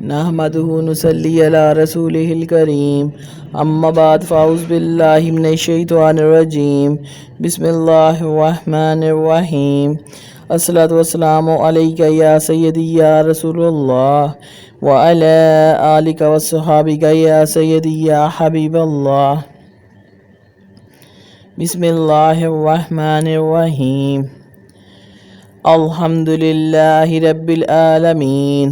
نحمده نصلي على رسوله الكريم اما بعد فاعوذ بالله من الشيطان الرجيم بسم الله الرحمن الرحيم الصلاة والسلام عليك يا سيدي يا رسول الله وعلى آلك وصحابك يا سيدي يا حبيب الله بسم الله الرحمن الرحيم الحمد لله رب العالمين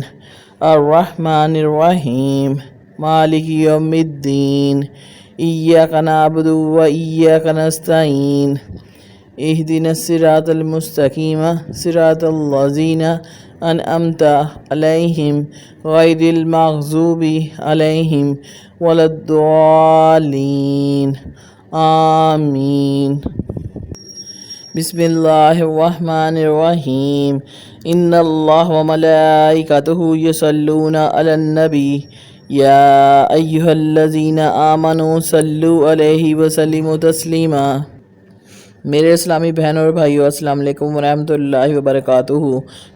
الرحمن الرحيم مالك يوم الدين إياك نعبد وإياك نستعين اهدنا الصراط المستقيم صراط الذين أنعمت عليهم غير المغضوب عليهم ولا الضالين آمين بسم الله الرحمن الرحيم إن الله وملائكته يصلون على النبي يا أيها الذين آمنوا صلوا عليه وسلموا تسلیما۔ میرے اسلامی بہنوں اور بھائیوں، السلام علیکم ورحمۃ وبرکاتہ۔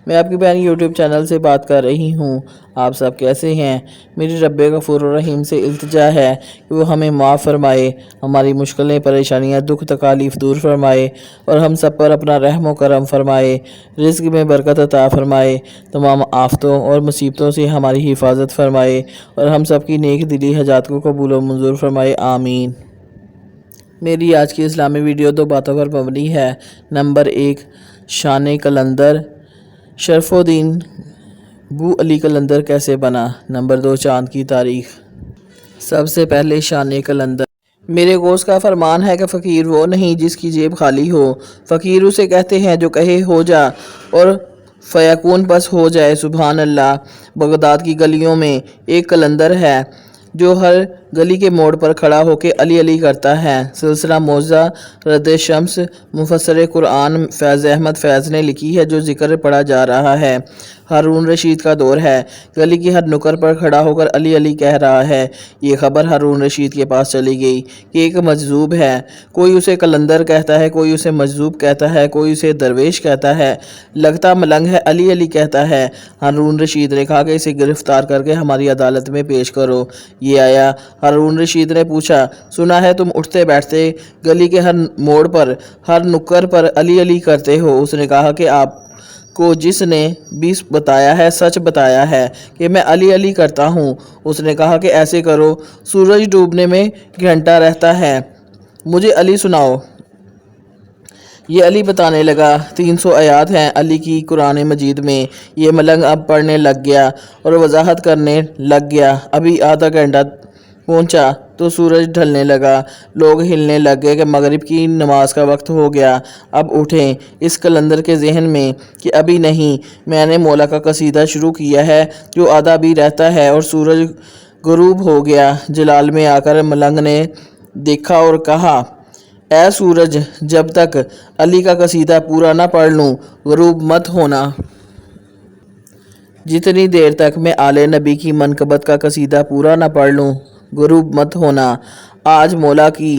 میں آپ کی بہن یوٹیوب چینل سے بات کر رہی ہوں۔ آپ سب کیسے ہیں؟ میری رب غفور الرحیم سے التجا ہے کہ وہ ہمیں معاف فرمائے، ہماری مشکلیں، پریشانیاں، دکھ تکالیف دور فرمائے اور ہم سب پر اپنا رحم و کرم فرمائے، رزق میں برکت عطا فرمائے، تمام آفتوں اور مصیبتوں سے ہماری حفاظت فرمائے اور ہم سب کی نیک دلی حاجات کو قبول و منظور فرمائے، آمین۔ میری آج کی اسلامی ویڈیو دو باتوں پر مبنی ہے۔ نمبر 1، شان قلندر، شرف الدین بو علی قلندر کیسے بنا؟ نمبر 2، چاند کی تاریخ۔ سب سے پہلے شان قلندر۔ میرے غوث کا فرمان ہے کہ فقیر وہ نہیں جس کی جیب خالی ہو، فقیر اسے کہتے ہیں جو کہے ہو جا اور فیکون بس ہو جائے۔ سبحان اللہ۔ بغداد کی گلیوں میں ایک قلندر ہے جو ہر گلی کے موڑ پر کھڑا ہو کے علی علی کرتا ہے۔ سلسلہ معجزہ رد شمس مفسر قرآن فیض احمد فیض نے لکھی ہے، جو ذکر پڑھا جا رہا ہے۔ ہارون رشید کا دور ہے، گلی کی ہر نکر پر کھڑا ہو کر علی علی کہہ رہا ہے۔ یہ خبر ہارون رشید کے پاس چلی گئی کہ ایک مجذوب ہے، کوئی اسے قلندر کہتا ہے، کوئی اسے مجذوب کہتا ہے، کوئی اسے درویش کہتا ہے، لگتا ملنگ ہے، علی علی کہتا ہے۔ ہارون رشید نے کہا کہ اسے گرفتار کر کے ہماری عدالت میں پیش کرو۔ یہ آیا۔ ہارون رشید نے پوچھا، سنا ہے تم اٹھتے بیٹھتے گلی کے ہر موڑ پر، ہر نکر پر علی علی کرتے ہو؟ اس نے کہا کہ آپ کو جس نے بھی بتایا ہے سچ بتایا ہے کہ میں علی علی کرتا ہوں۔ اس نے کہا کہ ایسے کرو، سورج ڈوبنے میں گھنٹہ رہتا ہے، مجھے علی سناؤ۔ یہ علی بتانے لگا۔ 300 آیات ہیں علی کی قرآن مجید میں۔ یہ ملنگ اب پڑھنے لگ گیا اور وضاحت کرنے لگ گیا۔ ابھی آدھا گھنٹہ پہنچا تو سورج ڈھلنے لگا، لوگ ہلنے لگ گئے کہ مغرب کی نماز کا وقت ہو گیا، اب اٹھیں۔ اس قلندر کے ذہن میں کہ ابھی نہیں، میں نے مولا کا قصیدہ شروع کیا ہے جو آدھا بھی رہتا ہے، اور سورج غروب ہو گیا۔ جلال میں آ کر ملنگ نے دیکھا اور کہا، اے سورج، جب تک علی کا قصیدہ پورا نہ پڑھ لوں غروب مت ہونا۔ جتنی دیر تک میں آل نبی کی منقبت کا قصیدہ پورا نہ پڑھ لوں غروب مت ہونا۔ آج مولا کی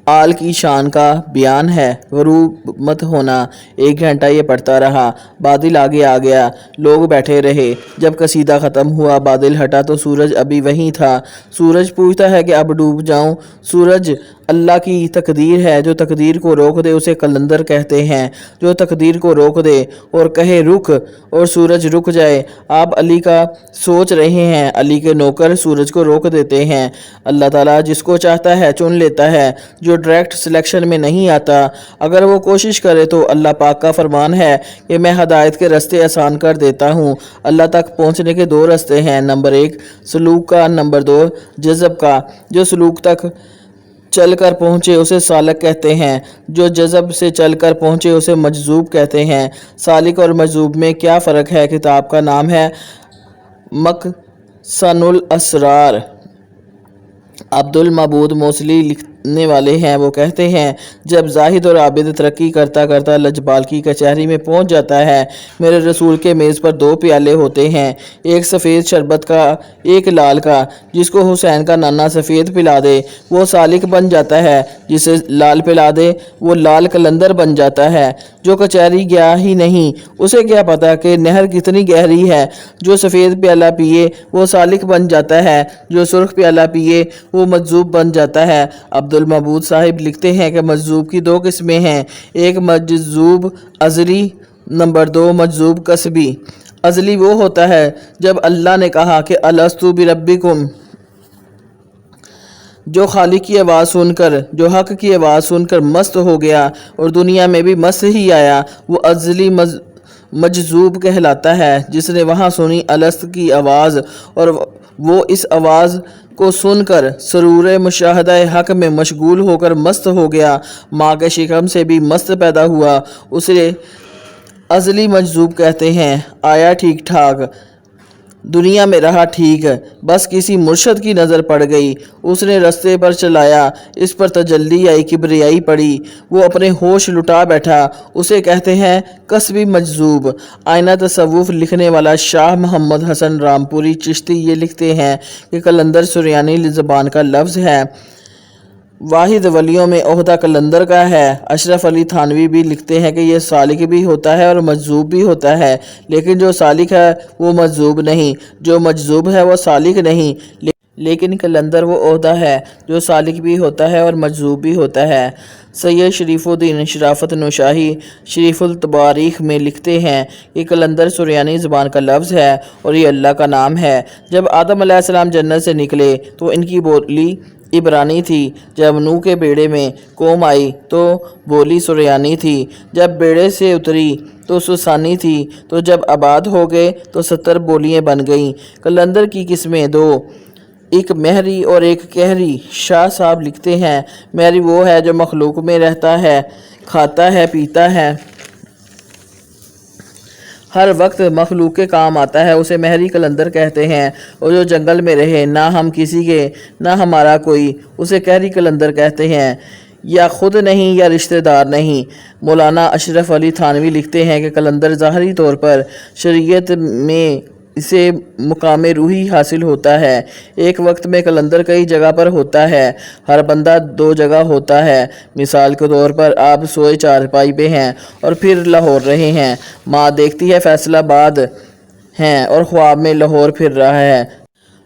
آل کی شان کا بیان ہے، غروب مت ہونا۔ 1 گھنٹہ یہ پڑھتا رہا، بادل آگے آ گیا، لوگ بیٹھے رہے۔ جب قصیدہ ختم ہوا، بادل ہٹا تو سورج ابھی وہیں تھا۔ سورج پوچھتا ہے کہ اب ڈوب جاؤں؟ سورج اللہ کی تقدیر ہے، جو تقدیر کو روک دے اسے قلندر کہتے ہیں۔ جو تقدیر کو روک دے اور کہے رک، اور سورج رک جائے۔ آپ علی کا سوچ رہے ہیں، علی کے نوکر سورج کو روک دیتے ہیں۔ اللہ تعالیٰ جس کو چاہتا ہے چن لیتا ہے، جو ڈائریکٹ سلیکشن میں نہیں آتا۔ اگر وہ کوشش کرے تو اللہ پاک کا فرمان ہے کہ میں ہدایت کے راستے آسان کر دیتا ہوں۔ اللہ تک پہنچنے کے 2 راستے ہیں، نمبر 1 سلوک کا، نمبر 2 جذب کا۔ جو سلوک تک چل کر پہنچے اسے سالک کہتے ہیں، جو جذب سے چل کر پہنچے اسے مجذوب کہتے ہیں۔ سالک اور مجذوب میں کیا فرق ہے؟ کتاب کا نام ہے مخزن الاسرار۔ عبد المعبود موصلی لکھنے والے ہیں، وہ کہتے ہیں، جب زاہد اور عابد ترقی کرتا کرتا لجبال کی کچہری میں پہنچ جاتا ہے، میرے رسول کے میز پر 2 پیالے ہوتے ہیں، ایک سفید شربت کا، ایک لال کا۔ جس کو حسین کا نانا سفید پلا دے وہ سالک بن جاتا ہے، جسے لال پلا دے وہ لال قلندر بن جاتا ہے۔ جو کچہری گیا ہی نہیں، اسے کیا پتا کہ نہر کتنی گہری ہے۔ جو سفید پیالہ پیے وہ سالک بن جاتا ہے، جو سرخ پیالہ پیے وہ مجذوب بن جاتا ہے۔ عبد المعبود صاحب لکھتے ہیں کہ مجذوب کی 2 قسمیں ہیں، ایک مجذوب ازلی، نمبر 2 مجذوب کسبی۔ ازلی وہ ہوتا ہے جب اللہ نے کہا کہ الستُ بربکم، جو خالق کی آواز سن کر، جو حق کی آواز سن کر مست ہو گیا اور دنیا میں بھی مست ہی آیا، وہ ازلی مجذوب کہلاتا ہے۔ جس نے وہاں سنی الست کی آواز اور وہ اس آواز کو سن کر سرور مشاہدہ حق میں مشغول ہو کر مست ہو گیا، ماں کے شکم سے بھی مست پیدا ہوا، اسے ازلی مجذوب کہتے ہیں۔ آیا ٹھیک ٹھاک، دنیا میں رہا ٹھیک، بس کسی مرشد کی نظر پڑ گئی، اس نے رستے پر چلایا، اس پر تجلی آئی، کبریائی پڑی، وہ اپنے ہوش لٹا بیٹھا، اسے کہتے ہیں کسبی مجذوب۔ آئینہ تصوف لکھنے والا شاہ محمد حسن رامپوری چشتی یہ لکھتے ہیں کہ قلندر سریانی زبان کا لفظ ہے، واحد ولیوں میں عہدہ قلندر کا ہے۔ اشرف علی تھانوی بھی لکھتے ہیں کہ یہ سالک بھی ہوتا ہے اور مجذوب بھی ہوتا ہے، لیکن جو سالک ہے وہ مجذوب نہیں، جو مجذوب ہے وہ سالک نہیں، لیکن قلندر وہ عہدہ ہے جو سالک بھی ہوتا ہے اور مجذوب بھی ہوتا ہے۔ سید شریف الدین شرافت نوشاہی شریف التباریخ میں لکھتے ہیں کہ قلندر سریانی زبان کا لفظ ہے اور یہ اللہ کا نام ہے۔ جب آدم علیہ السلام جنت سے نکلے تو ان کی بولی عبرانی تھی، جب نوح کے بیڑے میں قوم آئی تو بولی سریانی تھی، جب بیڑے سے اتری تو سوسانی تھی، تو جب آباد ہو گئے تو 70 بولیاں بن گئیں۔ قلندر کی قسمیں 2، ایک مہری اور ایک کہری۔ شاہ صاحب لکھتے ہیں مہری وہ ہے جو مخلوق میں رہتا ہے، کھاتا ہے، پیتا ہے، ہر وقت مخلوق کے کام آتا ہے، اسے مہری قلندر کہتے ہیں، اور جو جنگل میں رہے، نہ ہم کسی کے نہ ہمارا کوئی، اسے کہری قلندر کہتے ہیں، یا خود نہیں یا رشتہ دار نہیں۔ مولانا اشرف علی تھانوی لکھتے ہیں کہ قلندر ظاہری طور پر شریعت میں اسے مقام روحی حاصل ہوتا ہے۔ ایک وقت میں قلندر کئی جگہ پر ہوتا ہے، ہر بندہ 2 جگہ ہوتا ہے۔ مثال کے طور پر آپ سوئے چارپائی پہ ہیں اور پھر لاہور رہے ہیں، ماں دیکھتی ہے فیصل آباد ہیں اور خواب میں لاہور پھر رہا ہے۔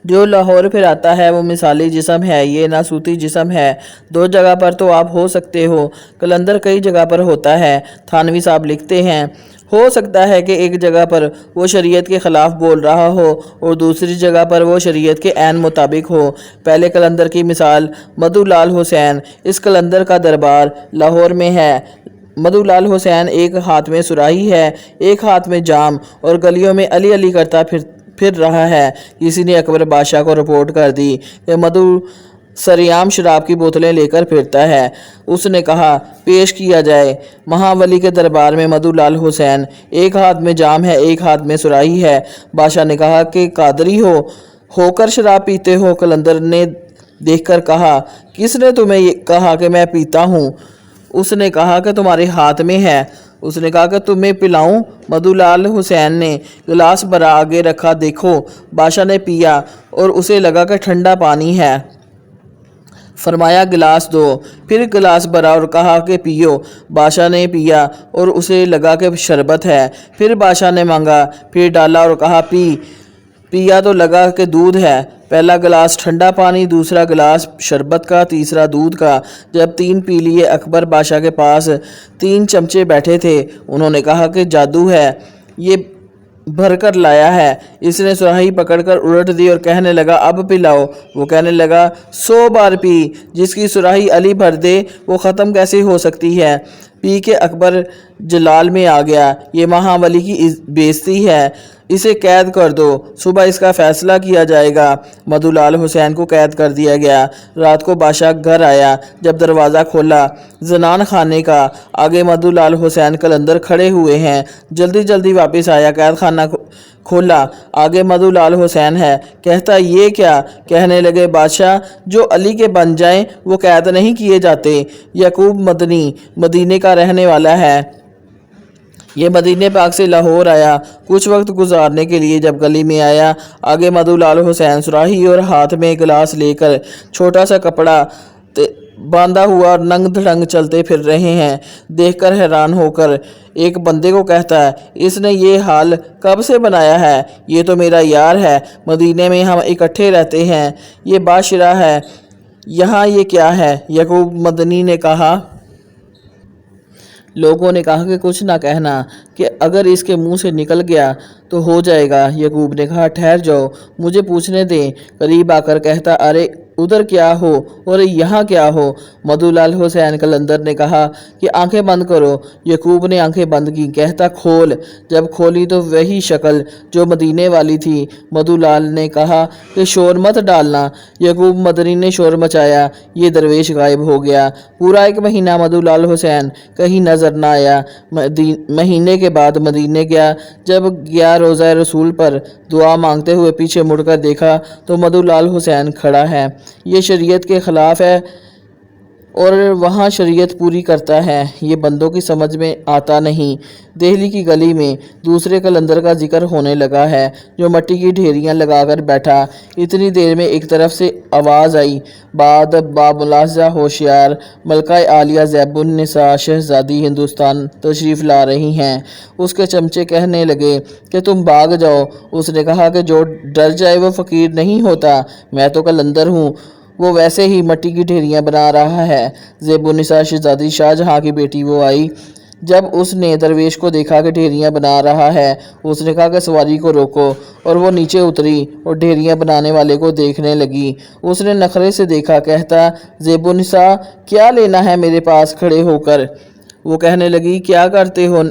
جو لاہور پھر آتا ہے وہ مثالی جسم ہے، یہ ناسوتی جسم ہے۔ 2 جگہ پر تو آپ ہو سکتے ہو، قلندر کئی جگہ پر ہوتا ہے۔ تھانوی صاحب لکھتے ہیں ہو سکتا ہے کہ ایک جگہ پر وہ شریعت کے خلاف بول رہا ہو اور دوسری جگہ پر وہ شریعت کے عین مطابق ہو۔ پہلے قلندر کی مثال مدھو لال حسین، اس قلندر کا دربار لاہور میں ہے۔ مدھو لال حسین ایک ہاتھ میں سراہی ہے، ایک ہاتھ میں جام، اور گلیوں میں علی علی کرتا پھر رہا ہے۔ کسی نے اکبر بادشاہ کو رپورٹ کر دی کہ مدھو سریعام شراب کی بوتلیں لے کر پھرتا ہے۔ اس نے کہا پیش کیا جائے۔ مہاولی کے دربار میں مدھو لال حسین، ایک ہاتھ میں جام ہے، ایک ہاتھ میں سراہی ہے۔ بادشاہ نے کہا کہ قادری ہو کر شراب پیتے ہو؟ قلندر نے دیکھ کر کہا کس نے تمہیں کہا کہ میں پیتا ہوں؟ اس نے کہا کہ تمہارے ہاتھ میں ہے۔ اس نے کہا کہ تمہیں پلاؤں؟ مدھو لال حسین نے گلاس بھرا آگے رکھا، دیکھو۔ بادشاہ نے پیا اور اسے لگا کہ ٹھنڈا پانی ہے، فرمایا گلاس دو۔ پھر گلاس بھرا اور کہا کہ پیو۔ بادشاہ نے پیا اور اسے لگا کہ شربت ہے۔ پھر بادشاہ نے مانگا، پھر ڈالا اور کہا پیا تو لگا کہ دودھ ہے۔ پہلا گلاس ٹھنڈا پانی، دوسرا گلاس شربت کا، تیسرا دودھ کا۔ جب 3 پی لیے، اکبر بادشاہ کے پاس 3 چمچے بیٹھے تھے۔ انہوں نے کہا کہ جادو ہے، یہ بھر کر لایا ہے۔ اس نے سراہی پکڑ کر الٹ دی اور کہنے لگا اب پلاؤ۔ وہ کہنے لگا 100 بار پی، جس کی سراہی علی بھر دے وہ ختم کیسے ہو سکتی ہے؟ پی کے اکبر جلال میں آ گیا، یہ مہاولی کی بےعزتی ہے، اسے قید کر دو، صبح اس کا فیصلہ کیا جائے گا۔ مدھو لال حسین کو قید کر دیا گیا۔ رات کو بادشاہ گھر آیا، جب دروازہ کھولا زنان خانے کا، آگے مدھو لال حسین قلندر کھڑے ہوئے ہیں۔ جلدی جلدی واپس آیا، قید خانہ کھولا، آگے مدھو لال حسین ہے۔ کہتا یہ کیا؟ کہنے لگے بادشاہ جو علی کے بن جائیں وہ قید نہیں کیے جاتے۔ یعقوب مدنی مدینے کا رہنے والا ہے، یہ مدینہ پاک سے لاہور آیا کچھ وقت گزارنے کے لیے۔ جب گلی میں آیا، آگے مدھو لال حسین سراہی اور ہاتھ میں گلاس لے کر چھوٹا سا کپڑا बांधा हुआ नंग धड़ंग चलते फिर रहे हैं। देखकर हैरान होकर एक बंदे को कहता है, इसने ये हाल कब से बनाया है? ये तो मेरा यार है, मदीने में हम इकट्ठे रहते हैं। ये बाशिरा है, यहाँ ये क्या है? यकूब मदनी ने कहा। लोगों ने कहा कि कुछ ना कहना, कि अगर इसके मुंह से निकल गया तो हो जाएगा। यकूब ने कहा, ठहर जाओ, मुझे पूछने दें। करीब आकर कहता, अरे उधर क्या हो और यहाँ क्या हो? मधुलाल हुसैन कलंदर ने कहा कि आंखें बंद करो। यकूब ने आंखें बंद की। कहता, खोल। जब खोली तो वही शक्ल जो मदीने वाली थी। मधुलाल ने कहा कि शोर मत डालना। यकूब मदनी ने शोर मचाया। ये दरवेश गायब हो गया। पूरा 1 महीना मधुलाल हुसैन कहीं नजर न आया। महीने के बाद मदीने गया। जब गया रोज़ा रसूल पर दुआ मांगते हुए पीछे मुड़कर देखा तो मधुलाल हुसैन खड़ा है। ये शरीयत के ख़िलाफ़ है और वहाँ शरीयत पूरी करता है। ये बंदों की समझ में आता नहीं। दिल्ली की गली में दूसरे कलंदर का जिक्र होने लगा है जो मट्टी की ढेरियाँ लगाकर बैठा। इतनी देर में एक तरफ से आवाज़ आई, बाद बामुलाज़ा होशियार मलका आलिया ज़ैबुन्निसा शहज़ादी हिंदुस्तान तशरीफ़ ला रही हैं। उसके चमचे कहने लगे कि तुम भाग जाओ। उसने कहा कि जो डर जाए वो फ़कीर नहीं होता। मैं तो कलंदर हूँ, वो वैसे ही मट्टी की ढेरियाँ बना रहा है। ज़ैबुन्निसा शहज़ादी शाहजहाँ की बेटी वो आई। जब उसने दरवेश को देखा कि ढेरियाँ बना रहा है, उसने कहा कि सवारी को रोको, और वो नीचे उतरी और ढेरियाँ बनाने वाले को देखने लगी। उसने नखरे से देखा। कहता, ज़ैबुन्निसा क्या लेना है मेरे पास खड़े होकर? वो कहने लगी, क्या करते हो?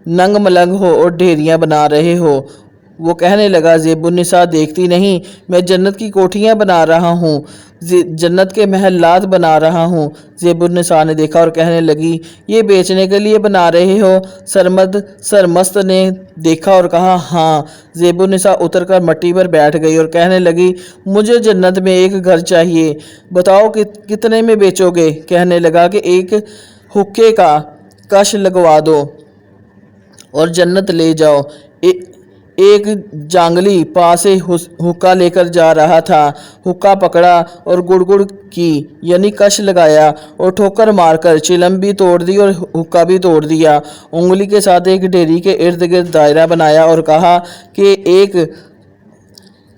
नंग मलंग हो और ढेरियाँ बना रहे हो। वो कहने लगा, ज़ैबुन्निसा देखती नहीं, मैं जन्नत की कोठियाँ बना रहा हूँ, जन्नत के महलात बना रहा हूँ। ज़ैबुन्निसा ने देखा और कहने लगी, ये बेचने के लिए बना रहे हो? सरमस्त ने देखा और कहा, हाँ। ज़ैबुन्निसा उतरकर मट्टी पर बैठ गई और कहने लगी, मुझे जन्नत में एक घर चाहिए, बताओ कितने में बेचोगे? कहने लगा कि एक हुक्के का कश लगवा दो और जन्नत ले जाओ। एक जांगली पास से हुक्का लेकर जा रहा था। हुक्का पकड़ा और गुड़गुड़ की यानी कश लगाया और ठोकर मारकर चिलम भी तोड़ दी और हुक्का भी तोड़ दिया। उंगली के साथ एक ढेरी के इर्द गिर्द दायरा बनाया और कहा कि एक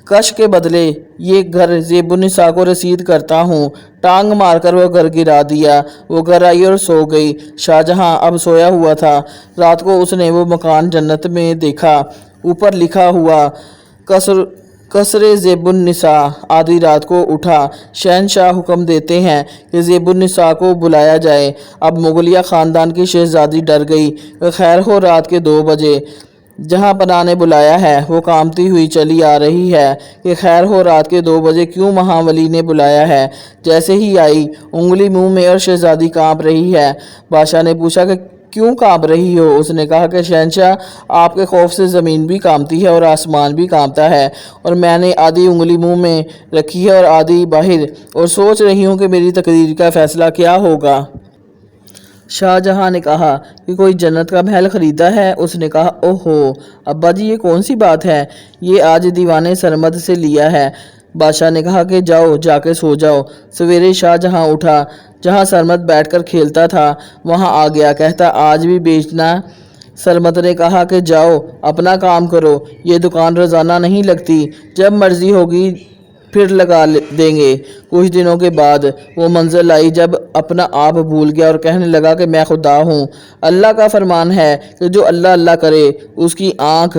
कश के बदले ये घर ज़ैबुन्निसा को रसीद करता हूँ। टांग मारकर वो घर गिरा दिया। वो घर आई और सो गई। शाहजहाँ अब सोया हुआ था। रात को उसने वो मकान जन्नत में देखा। ऊपर लिखा हुआ, कसरे ज़ैबुन्निसा। आधी रात को उठा। शहनशाह हुक्म देते हैं कि ज़ैबुन्निसा को बुलाया जाए। अब मुगलिया ख़ानदान की शहज़ादी डर गई। खैर हो रात के 2 बजे जहाँ पनाह ने बुलाया है वो कांपती हुई चली आ रही है कि खैर हो रात के 2 बजे क्यों महावली ने बुलाया है। जैसे ही आई उंगली मुंह में और शहज़ादी कांप रही है। बादशाह ने पूछा कि क्यों कांप रही हो? उसने कहा कि शहनशाह आपके खौफ से ज़मीन भी कांपती है और आसमान भी कांपता है, और मैंने आधी उंगली मुंह में रखी है और आधी बाहर, और सोच रही हूँ कि मेरी तकदीर का फ़ैसला क्या होगा। शाहजहाँ ने कहा कि कोई जन्नत का महल ख़रीदा है? उसने कहा, ओहो अब्बा जी, ये कौन सी बात है? ये आज दीवाने सरमद से लिया है। बादशाह ने कहा कि जाओ जाके सो जाओ। सवेरे शाहजहाँ उठा। जहाँ सरमद बैठकर खेलता था वहाँ आ गया। कहता, आज भी बेचना? सरमद ने कहा कि जाओ अपना काम करो, ये दुकान रोज़ाना नहीं लगती, जब मर्ज़ी होगी फिर लगा देंगे। कुछ दिनों के बाद वो मंजिल आई जब अपना आप भूल गया और कहने लगा कि मैं खुदा हूँ। अल्लाह का फरमान है कि जो अल्लाह अल्लाह करे उसकी आँख,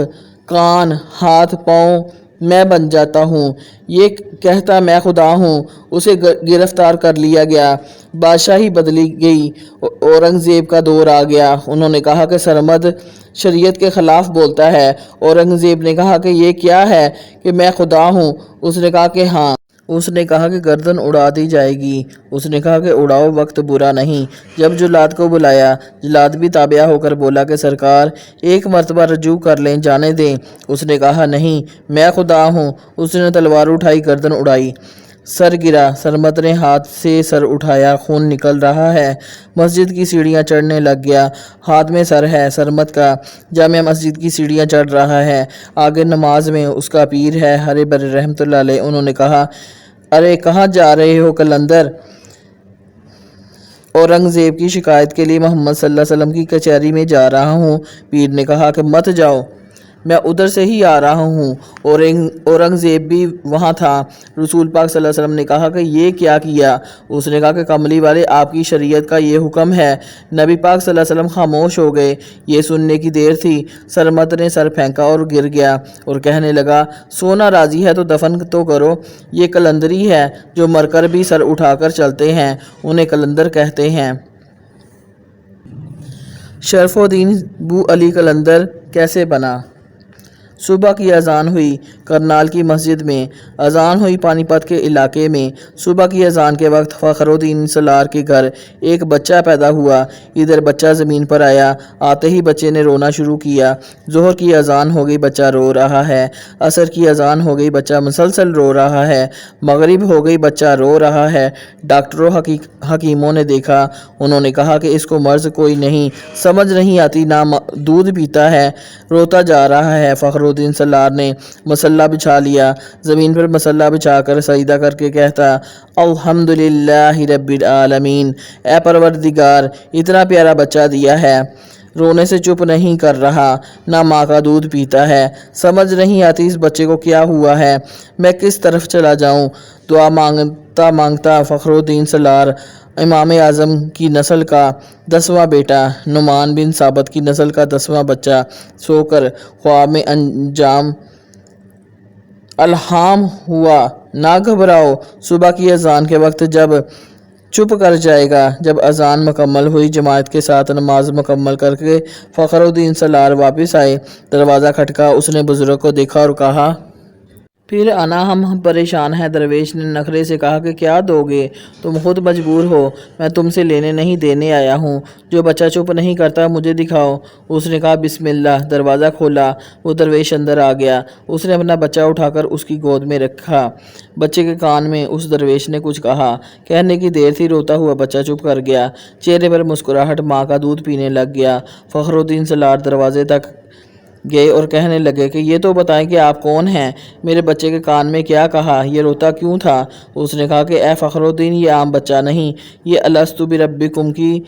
कान, हाथ, पाँव मैं बन जाता हूँ। ये कहता मैं खुदा हूँ उसे गिरफ्तार कर लिया गया। बादशाही बदली गई। औरंगज़ेब का दौर आ गया। उन्होंने कहा कि सरमद शरीयत के ख़िलाफ़ बोलता है। औरंगज़ेब ने कहा कि ये क्या है कि मैं खुदा हूँ? उसने कहा कि हाँ। उसने कहा कि गर्दन उड़ा दी जाएगी। उसने कहा कि उड़ाओ, वक्त बुरा नहीं। जब जुलाद को बुलाया, जुलाद भी ताबिया होकर बोला कि सरकार एक मरतबा रजू कर लें, जाने दें। उसने कहा नहीं, मैं खुदा हूँ। उसने तलवार उठाई, गर्दन उड़ाई, सर गिरा। सरमद ने हाथ से सर उठाया, खून निकल रहा है। मस्जिद की सीढ़ियाँ चढ़ने लग गया। हाथ में सर है सरमद का। जामिया मस्जिद की सीढ़ियाँ चढ़ रहा है। आगे नमाज में उसका पीर है हरे बर रहमतुल्लाह अलैह। उन्होंने कहा, अरे कहाँ जा रहे हो कलंदर? औरंगज़ेब की शिकायत के लिए मोहम्मद सल्लल्लाहु अलैहि वसल्लम की कचहरी में जा रहा हूँ। पीर ने कहा कि मत जाओ, मैं उधर से ही आ रहा हूँ। औरंगज़ेब भी वहाँ था। रसूल पाक सल्लल्लाहु अलैहि वसल्लम ने कहा कि ये क्या किया? उसने कहा कि कमली वाले, आपकी शरीयत का ये हुक्म है। नबी पाक सल्लल्लाहु अलैहि वसल्लम खामोश हो गए। ये सुनने की देर थी। सरमत ने सर फेंका और गिर गया और कहने लगा, सोना राजी है तो दफन तो करो। ये कलंदरी है जो मरकर भी सर उठाकर चलते हैं, उन्हें कलंदर कहते हैं। शरफुद्दीन बू अली कलंदर कैसे बना? सुबह की अजान हुई करनाल की मस्जिद में। अजान हुई पानीपत के इलाके में। सुबह की अजान के वक्त फ़खरुद्दीन सलार के घर एक बच्चा पैदा हुआ। इधर बच्चा ज़मीन पर आया। आते ही बच्चे ने रोना शुरू किया। ज़ोहर की अजान हो गई, बच्चा रो रहा है। असर की अजान हो गई, बच्चा मुसलसल रो रहा है। मगरिब हो गई, बच्चा रो रहा है। डॉक्टरों हकीमों ने देखा। उन्होंने कहा कि इसको मर्ज़ कोई नहीं, समझ नहीं आती, ना दूध पीता है, रोता जा रहा है। फ़खरुद्दीन सलार ने मसल्ला बिछा लिया। ज़मीन पर मसल्ला बिछाकर सजदा करके कहता, अल्हम्दुलिल्लाहि रब्बिल आलमीन। ए परवरदिगार, इतना प्यारा बच्चा दिया है, रोने से चुप नहीं कर रहा, ना माँ का दूध पीता है। समझ नहीं आती इस बच्चे को क्या हुआ है, मैं किस तरफ चला जाऊँ। दुआ मांगता मांगता फ़खरुद्दीन सलार इमाम आज़म की नस्ल का 10वां बेटा, नुमान बिन साबित की नस्ल का 10वां बच्चा, सोकर ख्वाब में अंजाम अल्हाम हुआ। ना घबराओ, सुबह की अजान के वक्त जब चुप कर जाएगा। जब अजान मुकम्मल हुई, जमात के साथ नमाज मुकम्मल करके फ़खरुद्दीन सलार वापस आए। दरवाज़ा खटका। उसने बुज़ुर्ग को देखा और कहा, फिर आना, हम परेशान हैं। दरवेश ने नखरे से कहा कि क्या दोगे? तुम खुद मजबूर हो, मैं तुमसे लेने नहीं देने आया हूँ। जो बच्चा चुप नहीं करता मुझे दिखाओ। उसने कहा, बिस्मिल्लाह। दरवाज़ा खोला, वो दरवेश अंदर आ गया। उसने अपना बच्चा उठाकर उसकी गोद में रखा। बच्चे के कान में उस दरवेश ने कुछ कहा। कहने की देर थी, रोता हुआ बच्चा चुप कर गया। चेहरे पर मुस्कुराहट, माँ का दूध पीने लग गया। फ़खरुद्दीन सलार दरवाजे तक गए और कहने लगे कि ये तो बताएं कि आप कौन हैं? मेरे बच्चे के कान में क्या कहा? ये रोता क्यों था? उसने कहा कि ए फ़खरुद्दीन, ये आम बच्चा नहीं, ये अलस्तु बिरब्बिकुम की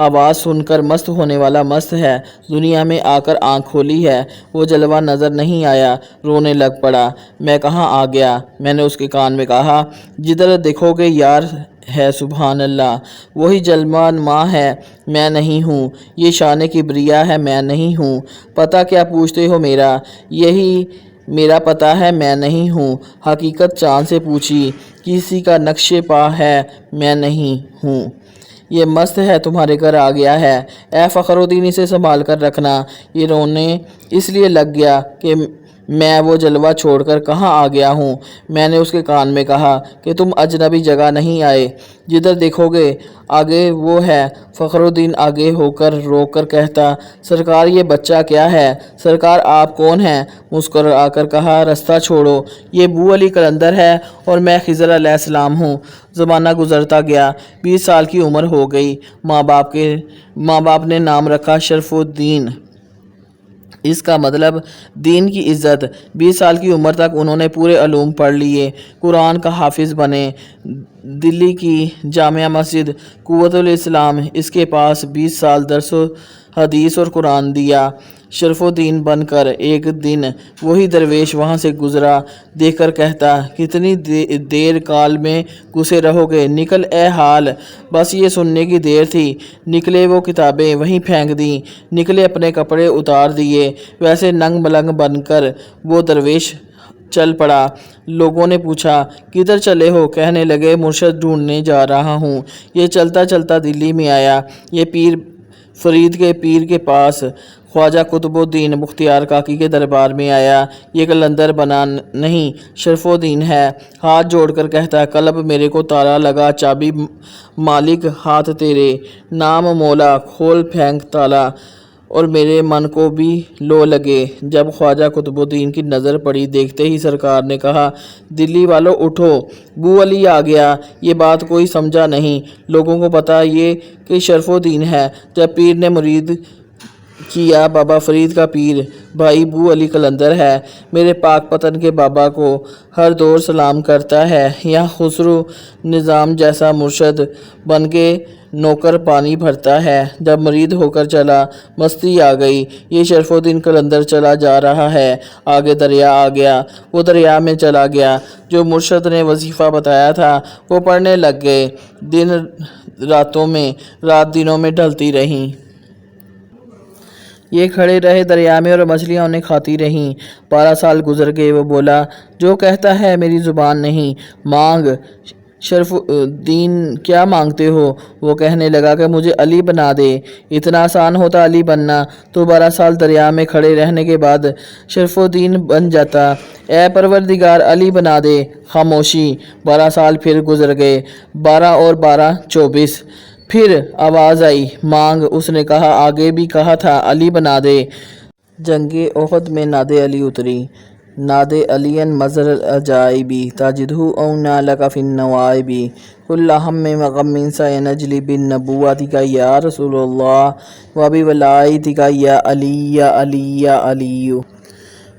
आवाज़ सुनकर मस्त होने वाला मस्त है। दुनिया में आकर आँख खोली है, वो जलवा नज़र नहीं आया, रोने लग पड़ा। मैं कहाँ आ गया? मैंने उसके कान में कहा, जिधर देखोगे यार है, सुबहान अल्लाह। वही जलवा माँ है, मैं नहीं हूँ। ये शान किबरिया है, मैं नहीं हूँ। पता क्या पूछते हो मेरा? यही मेरा पता है, मैं नहीं हूँ। हकीकत चाँद से पूछी, किसी का नक्शे पा है, मैं नहीं हूँ। ये मस्त है, तुम्हारे घर आ गया है। ए फ़खरुद्दीन, इसे संभाल कर रखना। ये रोने इसलिए लग गया कि मैं वो जलवा छोड़कर कहाँ आ गया हूँ। मैंने उसके कान में कहा कि तुम अजनबी जगह नहीं आए, जिधर देखोगे आगे वो है। फ़खरुद्दीन आगे होकर रोकर कहता, सरकार, ये बच्चा क्या है? सरकार, आप कौन हैं? मुस्कुरा कर कहा, रास्ता छोड़ो, ये बू अली कलंदर है और मैं खिज़र अलैहिस्सलाम हूँ। ज़माना गुजरता गया, 20 साल की उम्र हो गई। माँ बाप ने नाम रखा शरफुद्दीन, इसका मतलब दीन की इज़्ज़त। 20 साल की उम्र तक उन्होंने पूरे उलूम पढ़ लिए, कुरान का हाफिज़ बने। दिल्ली की जामिया मस्जिद कुव्वतुल इस्लाम, इसके पास 20 साल दर्स हदीस और कुरान दिया। शरफुद्दीन बनकर एक दिन वही दरवेश वहाँ से गुज़रा। देखकर कहता, कितनी देर काल में घुसे रहोगे, निकल ए हाल। बस ये सुनने की देर थी। निकले, वो किताबें वहीं फेंक दी, निकले, अपने कपड़े उतार दिए। वैसे नंग मलंग बनकर वो दरवेश चल पड़ा। लोगों ने पूछा, किधर चले हो? कहने लगे, मुर्शद ढूंढने जा रहा हूँ। ये चलता चलता दिल्ली में आया। ये पीर फरीद के पीर के पास ख्वाजा कुतुबुद्दीन मुख्तियार काकी के दरबार में आया। ये कलंदर बना नहीं, शरफुद्दीन है। हाथ जोड़कर कहता, कलब मेरे को ताला लगा, चाबी मालिक हाथ तेरे, नाम मौला, खोल फेंक ताला, और मेरे मन को भी लो लगे। जब ख्वाजा कुतुबुद्दीन की नज़र पड़ी, देखते ही सरकार ने कहा, दिल्ली वालों उठो, बू अली आ गया। ये बात कोई समझा नहीं। लोगों को पता ये कि शरफुद्दीन है। जब पीर ने मुरीद کیا بابا فرید کا پیر بھائی بو علی قلندر ہے، میرے پاک پتن کے بابا کو ہر دور سلام کرتا ہے۔ یہاں خسرو نظام جیسا مرشد بن کے نوکر پانی بھرتا ہے۔ جب مرید ہو کر چلا مستی آ گئی، یہ شرف الدین قلندر چلا جا رہا ہے، آگے دریا آ گیا، وہ دریا میں چلا گیا۔ جو مرشد نے وظیفہ بتایا تھا وہ پڑھنے لگ گئے، دن راتوں میں، رات دنوں میں ڈھلتی رہیں۔ یہ کھڑے رہے دریا میں اور مچھلیاں انہیں کھاتی رہیں۔ 12 سال گزر گئے۔ وہ بولا، جو کہتا ہے میری زبان نہیں، مانگ شرف الدین کیا مانگتے ہو؟ وہ کہنے لگا کہ مجھے علی بنا دے۔ اتنا آسان ہوتا علی بننا تو 12 سال دریا میں کھڑے رہنے کے بعد شرف الدین بن جاتا۔ اے پروردگار علی بنا دے۔ خاموشی۔ 12 سال پھر گزر گئے، 12 اور 12 24۔ پھر آواز آئی، مانگ۔ اس نے کہا، آگے بھی کہا تھا علی بنا دے۔ جنگ احد میں ناد علی اتری۔ ناد علی مظہر العجائبی تجدہ اونا لک فی النوائب کل ہم و غم سینجلی بالنبوۃ یا رسول اللہ و بولایتک یا علی یا علی یا علی۔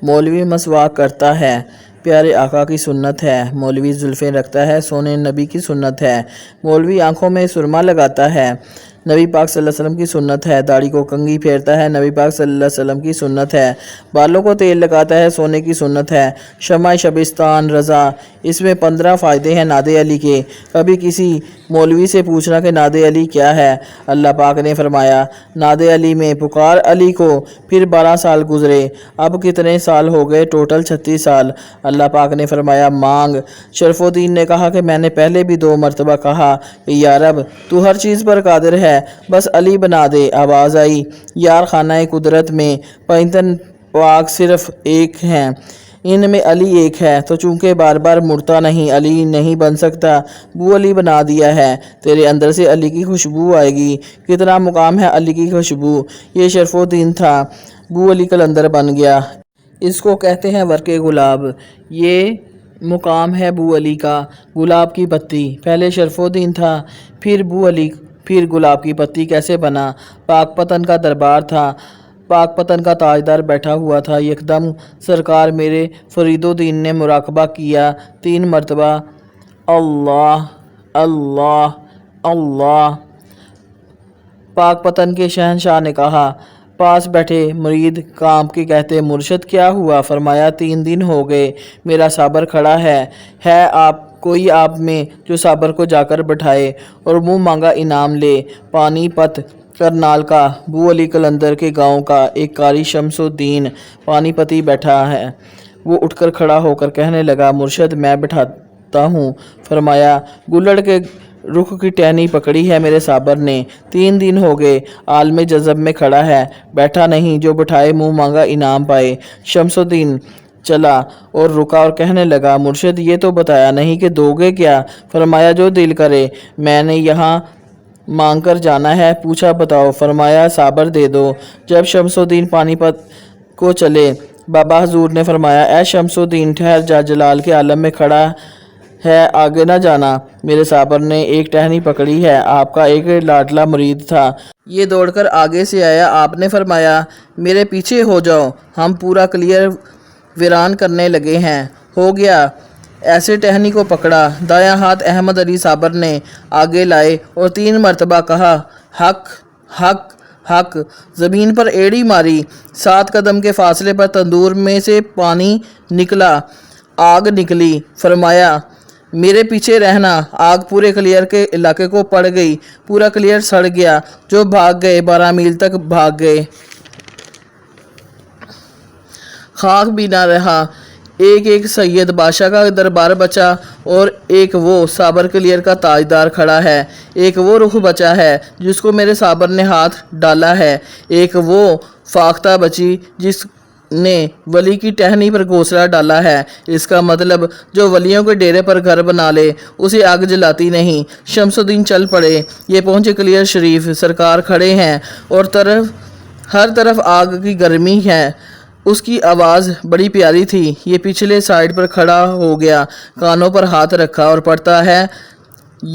مولوی مسواک کرتا ہے، پیارے آقا کی سنت ہے۔ مولوی زلفیں رکھتا ہے، سونے نبی کی سنت ہے۔ مولوی آنکھوں میں سرما لگاتا ہے، نبی پاک صلی اللہ علیہ وسلم کی سنت ہے۔ داڑھی کو کنگھی پھیرتا ہے، نبی پاک صلی اللہ علیہ وسلم کی سنت ہے۔ بالوں کو تیل لگاتا ہے، سونے کی سنت ہے۔ شمع شبستان رضا، اس میں 15 فائدے ہیں ناد علی کے۔ کبھی کسی مولوی سے پوچھنا کہ ناد علی کیا ہے؟ اللہ پاک نے فرمایا، ناد علی میں پکار علی کو۔ پھر 12 سال گزرے، اب کتنے سال ہو گئے؟ ٹوٹل 36 سال۔ اللہ پاک نے فرمایا، مانگ۔ شرف الدین نے کہا کہ میں نے پہلے بھی 2 مرتبہ کہا کہ یا رب تو ہر چیز پر قادر ہے، بس علی بنا دے۔ آواز آئی، یار خانہ قدرت میں پینتن پاک صرف ایک ہیں، ان میں علی ایک ہے، تو چونکہ بار بار مڑتا نہیں، علی نہیں بن سکتا، بو علی بنا دیا ہے، تیرے اندر سے علی کی خوشبو آئے گی۔ کتنا مقام ہے علی کی خوشبو۔ یہ شرف الدین تھا، بو علی قلندر بن گیا۔ اس کو کہتے ہیں ورق گلاب۔ یہ مقام ہے بو علی کا، گلاب کی پتی۔ پہلے شرف الدین تھا، پھر بو علی، پھر گلاب کی پتی کیسے بنا؟ پاک پتن کا دربار تھا، پاک پتن کا تاجدار بیٹھا ہوا تھا۔ یکدم سرکار میرے فرید الدین نے مراقبہ کیا 3 مرتبہ، اللہ اللہ اللہ۔ پاک پتن کے شہنشاہ نے کہا، پاس بیٹھے مرید کانپ کے کہتے، مرشد کیا ہوا؟ فرمایا، 3 دن ہو گئے، میرا صابر کھڑا ہے کوئی آپ میں جو صابر کو جا کر بٹھائے اور منہ مانگا انعام لے۔ پانی پت کرنال کا، بو علی قلندر کے گاؤں کا ایک قاری شمس الدین پانی پتی بیٹھا ہے۔ وہ اٹھ کر کھڑا ہو کر کہنے لگا، مرشد میں بٹھاتا ہوں۔ فرمایا، گلڑ کے رخ کی ٹہنی پکڑی ہے میرے صابر نے، 3 دن ہو گئے، عالم جذب میں کھڑا ہے، بیٹھا نہیں، جو بٹھائے منہ مانگا انعام پائے۔ شمس الدین چلا اور رکا اور کہنے لگا، مرشد یہ تو بتایا نہیں کہ دو گے کیا؟ فرمایا، جو دل کرے، میں نے یہاں مانگ کر جانا ہے۔ پوچھا، بتاؤ؟ فرمایا، صابر دے دو۔ جب شمس الدین پانی پت کو چلے، بابا حضور نے فرمایا، اے شمس الدین ٹھہر جا، جلال کے عالم میں کھڑا ہے، آگے نہ جانا۔ میرے صابر نے ایک ٹہنی پکڑی ہے، آپ کا ایک لاڈلا مرید تھا، یہ دوڑ کر آگے سے آیا، آپ نے فرمایا، میرے پیچھے ہو جاؤ، ہم پورا کلیئر ویران کرنے لگے ہیں۔ ہو گیا، ایسے ٹہنی کو پکڑا، دایاں ہاتھ احمد علی صابر نے آگے لائے اور 3 مرتبہ کہا، حق حق حق۔ زمین پر ایڑی ماری، 7 قدم کے فاصلے پر تندور میں سے پانی نکلا، آگ نکلی۔ فرمایا، میرے پیچھے رہنا۔ آگ پورے کلیئر کے علاقے کو پڑ گئی، پورا کلیئر سڑ گیا، جو بھاگ گئے 12 میل تک بھاگ گئے، خاک بھی نہ رہا۔ ایک ایک سید بادشاہ کا دربار بچا اور ایک وہ صابر کلیئر کا تاجدار کھڑا ہے، ایک وہ رخ بچا ہے جس کو میرے صابر نے ہاتھ ڈالا ہے، ایک وہ فاختہ بچی جس نے ولی کی ٹہنی پر گھونسلہ ڈالا ہے۔ اس کا مطلب جو ولیوں کے ڈیرے پر گھر بنا لے اسے آگ جلاتی نہیں۔ شمس الدین چل پڑے، یہ پہنچے کلیئر شریف، سرکار کھڑے ہیں اور ہر طرف آگ کی گرمی ہے۔ اس کی آواز بڑی پیاری تھی۔ یہ پچھلے سائیڈ پر کھڑا ہو گیا، کانوں پر ہاتھ رکھا اور پڑھتا ہے،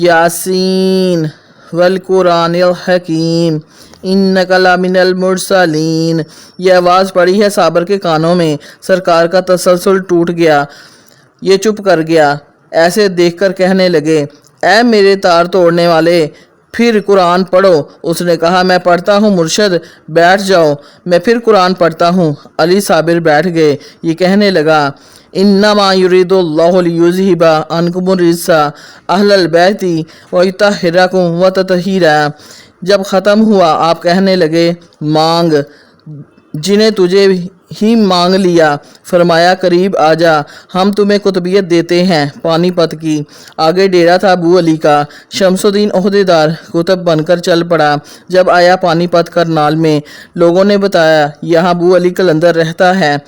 یاسین والقرآن الحکیم इन्नका लमिनल मुरसलीन। ये आवाज़ पड़ी है साबर के कानों में। सरकार का तसलसल टूट गया, ये चुप कर गया। ऐसे देखकर कहने लगे, ऐ मेरे तार तोड़ने वाले, फिर कुरान पढ़ो। उसने कहा, मैं पढ़ता हूँ मुर्शद, बैठ जाओ। मैं फिर कुरान पढ़ता हूँ। अली साबिर बैठ गए। ये कहने लगा, इन्नमा युरिदुल्लाहु लियुज़हिबा अन्कुमुर रिज्सा अहलल बैति व युतहिरकुम व ततहीरा। जब ख़त्म हुआ आप कहने लगे, मांग, जिन्हें तुझे ही मांग लिया। फरमाया, करीब आजा, हम तुम्हें कुतुबियत देते हैं पानीपत की। आगे डेरा था अबू अली का। शमसुद्दीन ओहदेदार कुतुब बनकर चल पड़ा। जब आया पानीपत करनाल में, लोगों ने बताया यहाँ अबू अली कलंदर रहता है।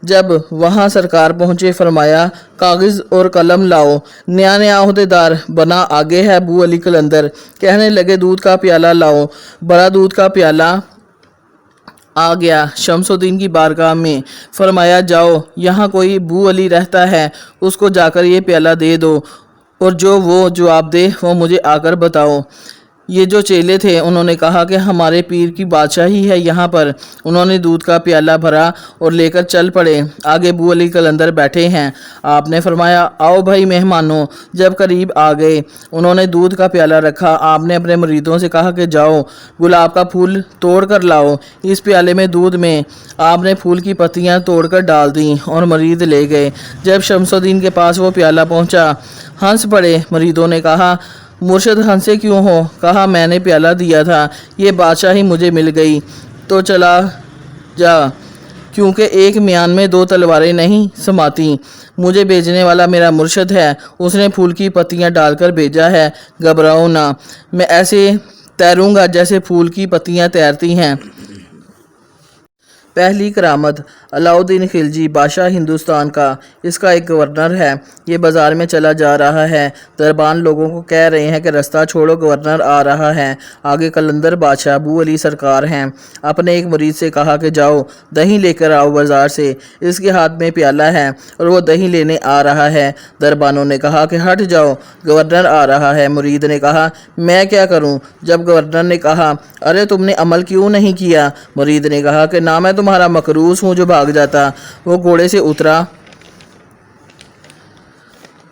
जब वहाँ सरकार पहुँचे, फरमाया, कागज़ और कलम लाओ। नया नया ओहदेदार बना, आगे है अबू अली कलंदर। कहने लगे, दूध का प्याला लाओ। बड़ा दूध का प्याला आ गया शमसुद्दीन की बारगाह में। फरमाया, जाओ, यहाँ कोई अबू अली रहता है, उसको जाकर ये प्याला दे दो, और जो वो जवाब दे वो मुझे आकर बताओ। ये जो चेले थे उन्होंने कहा कि हमारे पीर की बादशाही है यहाँ पर। उन्होंने दूध का प्याला भरा और लेकर चल पड़े। आगे अबू अली कलंदर बैठे हैं। आपने फरमाया, आओ भाई मेहमानों। जब करीब आ गए, उन्होंने दूध का प्याला रखा। आपने अपने मुरीदों से कहा कि जाओ, गुलाब का फूल तोड़ कर लाओ। इस प्याले में दूध में आपने फूल की पत्तियाँ तोड़ कर डाल दी और मुरीद ले गए। जब शमसुद्दीन के पास वो प्याला पहुँचा, हंस पड़े। मुरीदों ने कहा, मुर्शद हंसे क्यों हो? कहा, मैंने प्याला दिया था, ये बादशाही मुझे मिल गई तो चला जा, क्योंकि एक म्यान में दो तलवारें नहीं समाती। मुझे भेजने वाला मेरा मुर्शद है, उसने फूल की पत्तियां डालकर भेजा है। घबराओ ना, मैं ऐसे तैरूंगा जैसे फूल की पत्तियां तैरती हैं। पहली करामत, अलाउद्दीन खिलजी बादशाह हिंदुस्तान का। इसका एक गवर्नर है। ये बाज़ार में चला जा रहा है। दरबान लोगों को कह रहे हैं कि रास्ता छोड़ो, गवर्नर आ रहा है। आगे कलंदर बादशाह अबू अली सरकार हैं। अपने एक मुरीद से कहा कि जाओ, दही लेकर आओ बाज़ार से। इसके हाथ में प्याला है और वो दही लेने आ रहा है। दरबानों ने कहा कि हट जाओ, गवर्नर आ रहा है। मुरीद ने कहा, मैं क्या करूँ? जब गवर्नर ने कहा, अरे तुमने अमल क्यों नहीं किया? मुरीद ने कहा कि ना मैं तुम्हारा मकरूस हूँ जो भाग जाता। वो घोड़े से उतरा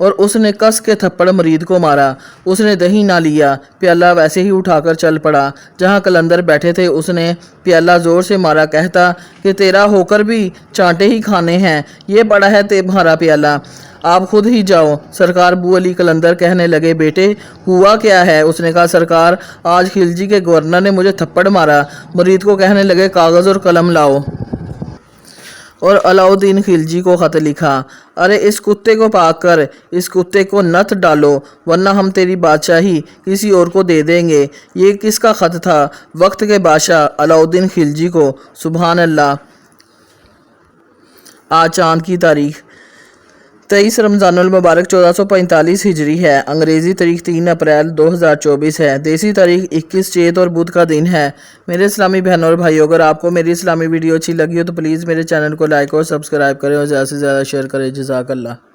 और उसने कस के थप्पड़ मुरीद को मारा। उसने दही ना लिया, प्याला वैसे ही उठाकर चल पड़ा। जहाँ कलंदर बैठे थे उसने प्याला ज़ोर से मारा, कहता कि तेरा होकर भी चांटे ही खाने हैं, ये बड़ा है तुम्हारा प्याला, आप खुद ही जाओ। सरकार अबू अली कलंदर कहने लगे, बेटे हुआ क्या है? उसने कहा, सरकार, आज खिलजी के गवर्नर ने मुझे थप्पड़ मारा। मुरीद को कहने लगे, कागज़ और कलम लाओ। और अलाउद्दीन खिलजी को ख़त लिखा, अरे इस कुत्ते को पाक कर, इस कुत्ते को नथ डालो, वरना हम तेरी बादशाही किसी और को दे देंगे। ये किसका ख़त था? वक्त के बादशाह अलाउद्दीन खिलजी को। सुबहान अल्लाह। आज चाँद की तारीख 23 रमज़ानुल मुबारक 1445 हिजरी है। अंग्रेज़ी तारीख 3 अप्रैल 2024 है। देसी तारीख 21 चेत और बुध का दिन है। मेरे इस्लामी बहनों और भाइयों, अगर आपको मेरी इस्लामी वीडियो अच्छी लगी हो तो प्लीज़ मेरे चैनल को लाइक और सब्सक्राइब करें और ज़्यादा से ज़्यादा शेयर करें। जज़ाकल्लाह।